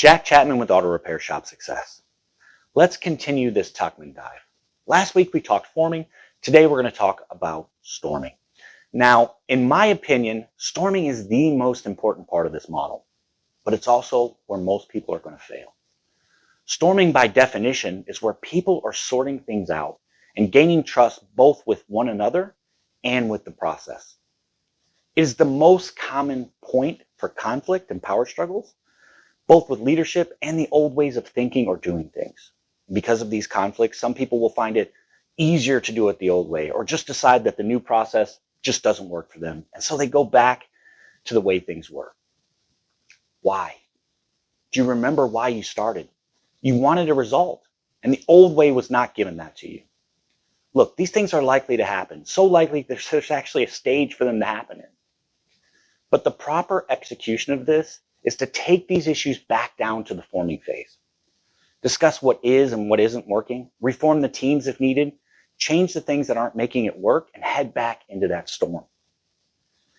Jack Chapman with Auto Repair Shop Success. Let's continue this Tuckman dive. Last week we talked forming. Today we're going to talk about storming. Now, in my opinion, storming is the most important part of this model, but it's also where most people are going to fail. Storming, by definition, is where people are sorting things out and gaining trust both with one another and with the process. It is the most common point for conflict and power struggles, both with leadership and the old ways of thinking or doing things. Because of these conflicts, some people will find it easier to do it the old way or just decide that the new process just doesn't work for them. And so they go back to the way things were. Why? Do you remember why you started? You wanted a result, and the old way was not given that to you. Look, these things are likely to happen. So likely there's actually a stage for them to happen in. But the proper execution of this is to take these issues back down to the forming phase. Discuss what is and what isn't working, reform the teams if needed, change the things that aren't making it work, and head back into that storm.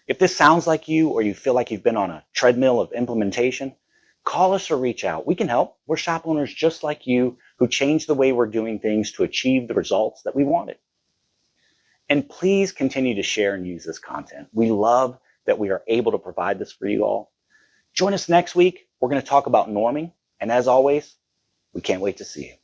If this sounds like you, or you feel like you've been on a treadmill of implementation, call us or reach out. We can help. We're shop owners just like you who changed the way we're doing things to achieve the results that we wanted. And please continue to share and use this content. We love that we are able to provide this for you all. Join us next week. We're going to talk about norming. And as always, we can't wait to see you.